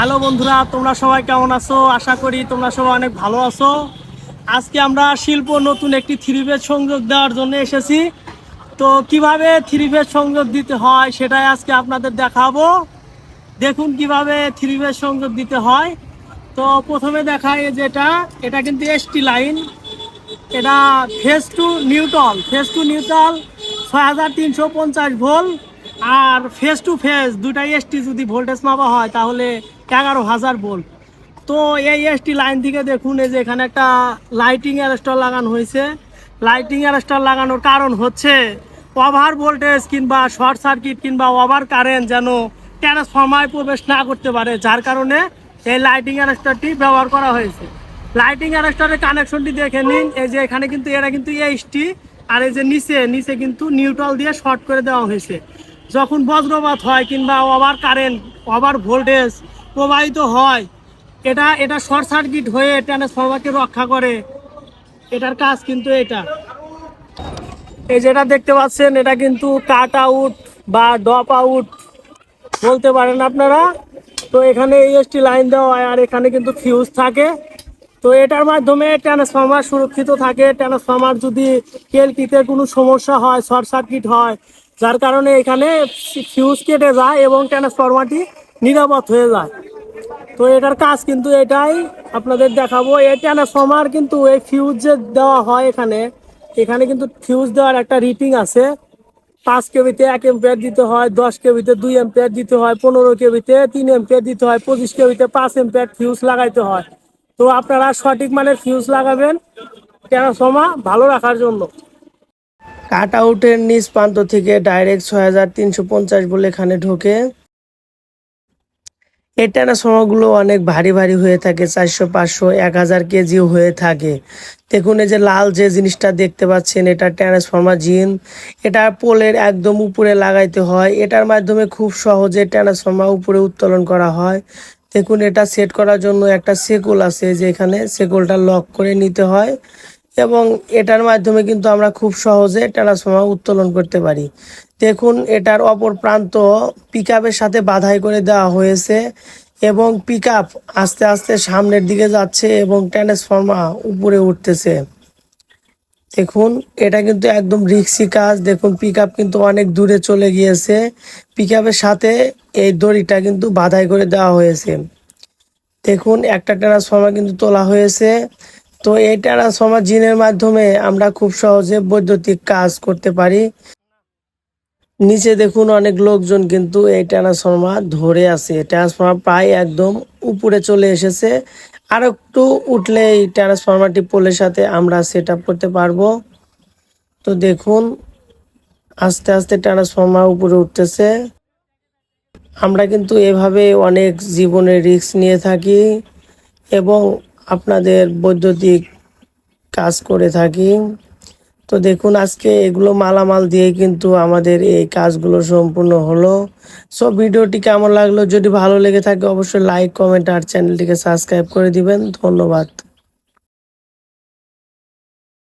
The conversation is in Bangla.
হ্যালো বন্ধুরা, তোমরা সবাই কেমন আছো? আশা করি তোমরা সবাই অনেক ভালো আছো। আজকে আমরা শিল্প নতুন একটি থ্রি ফেজ সংযোগ দেওয়ার জন্য এসেছি। তো কিভাবে থ্রি ফেজ সংযোগ দিতে হয় সেটাই আজকে আপনাদের দেখাবো। দেখুন কিভাবে থ্রি ফেজ সংযোগ দিতে হয়। তো প্রথমে দেখায় যেটা, এটা কিন্তু এসটি লাইন। এটা ফেজ টু নিউট্রাল 6350 ভোল্ট। আর ফেস টু ফেস দুটাই এসটি যদি ভোল্টেজ মাপা হয় তাহলে 11000 ভোল্ট। তো এই এসটি লাইন থেকে দেখুন এই যে এখানে একটা লাইটিং অ্যারেস্টার লাগানো হয়েছে। লাইটিং অ্যারেস্টার লাগানোর কারণ হচ্ছে ওভার ভোল্টেজ কিংবা শর্ট সার্কিট কিংবা ওভার কারেন্ট যেন ট্রান্সফরমারে প্রবেশ না করতে পারে, যার কারণে এই লাইটিং অ্যারেস্টারটি ব্যবহার করা হয়েছে। লাইটিং অ্যারেস্টারের কানেকশনটি দেখে নিন। এই যে এখানে কিন্তু এরা কিন্তু এইচটি, আর এই যে নিচে নিচে কিন্তু নিউট্রাল দিয়ে শর্ট করে দেওয়া হয়েছে। যখন বজ্রপাত হয় কিংবা ওভার কারেন্ট ওভার ভোল্টেজ প্রবাহিত হয়, এটা এটা শর্ট সার্কিট হয়ে ট্রান্সফরমারকে রক্ষা করে। এটার কাজ কিন্তু এটা। এই যেটা দেখতে পাচ্ছেন এটা কিন্তু কাট আউট বা ডপ আউট বলতে পারেন আপনারা। তো এখানে এইচটি লাইন দেওয়া হয় আর এখানে কিন্তু ফিউজ থাকে। তো এটার মাধ্যমে ট্রান্সফরমার সুরক্ষিত থাকে। ট্রান্সফরমার যদি কেলকিতে কোনো সমস্যা হয়, শর্ট সার্কিট হয়, যার কারণে এখানে ফিউজ কেটে যায় এবং ট্রান্সফরমারটি নিরাপদ হয়ে যায়। তো এটার কাজ কিন্তু এটাই আপনাদের দেখাবো। এই ট্রান্সফরমার কিন্তু এই ফিউজ যে দেওয়া হয় এখানে, এখানে কিন্তু ফিউজ দেওয়ার একটা রিটিং আছে। 5 কেবিতে 1 এম্পিয়ার দিতে হয়, 10 কেবিতে 2 এম্পিয়ার দিতে হয়, 15 কেবিতে 3 এম্পিয়ার দিতে হয়, 25 কেবিতে 5 এম্পিয়ার ফিউজ লাগাইতে হয়। তো আপনারা সঠিক মানের ফিউজ লাগাবেন ট্রান্সফরমার ভালো রাখার জন্য। কাট আউটের নিচ প্রান্ত থেকে ডাইরেক্ট 6350 বলে এখানে ঢোকে। এই ট্রান্সফরমারগুলো অনেক ভারী ভারী হয়ে থাকে, 400 500 1000 কেজিও হয়ে থাকে। দেখুন এই যে লাল যে জিনিসটা দেখতে পাচ্ছেন, এটা ট্রান্সফরমার জিন। এটা পোলের একদম উপরে লাগাইতে হয়। এটার মাধ্যমে খুব সহজে ট্রান্সফরমার উপরে উত্তোলন করা হয়। দেখুন এটা সেট করার জন্য একটা সেকুল আছে, যে এখানে সেকুলটা লক করে নিতে হয় এবং এটার মাধ্যমে কিন্তু আমরা খুব সহজে ট্রান্সফরমার উত্তোলন করতে পারি। দেখুন এটার অপর প্রান্ত পিকআপের সাথে বাঁধাই করে দেওয়া হয়েছে এবং পিকআপ আস্তে আস্তে সামনের দিকে যাচ্ছে এবং ট্রান্সফরমার উপরে উঠতেছে। দেখুন এটা কিন্তু একদম রিস্কি কাজ। দেখুন পিকআপ কিন্তু অনেক দূরে চলে গিয়েছে। পিকআপের সাথে এই দড়িটা কিন্তু বাঁধাই করে দেওয়া হয়েছে। দেখুন একটা ট্রান্সফরমার কিন্তু তোলা হয়েছে। তো এই ট্রান্সফরমার জিনের মাধ্যমে আমরা খুব সহজে বৈদ্যুতিক কাজ করতে পারি। নিচে দেখুন অনেক লোকজন কিন্তু এই ট্রান্সফরমার ধরে আছে। ট্রান্সফরমার প্রায় একদম উপরে চলে এসেছে। আর একটু উঠলে এই ট্রান্সফরমারটি পোলের সাথে আমরা সেট আপ করতে পারবো। তো দেখুন আস্তে আস্তে ট্রান্সফরমার উপরে উঠতেছে। আমরা কিন্তু এভাবে অনেক জীবনের রিস্ক নিয়ে থাকি এবং আপনাদের বৈদ্যুতিক কাজ করে থাকি। তো দেখুন আজকে এগুলো মালামাল দিয়ে কিন্তু আমাদের এই কাজগুলো সম্পূর্ণ হলো। সো ভিডিওটি কেমন লাগলো, যদি ভালো লেগে থাকে অবশ্যই লাইক কমেন্ট আর চ্যানেলটিকে সাবস্ক্রাইব করে দিবেন। ধন্যবাদ।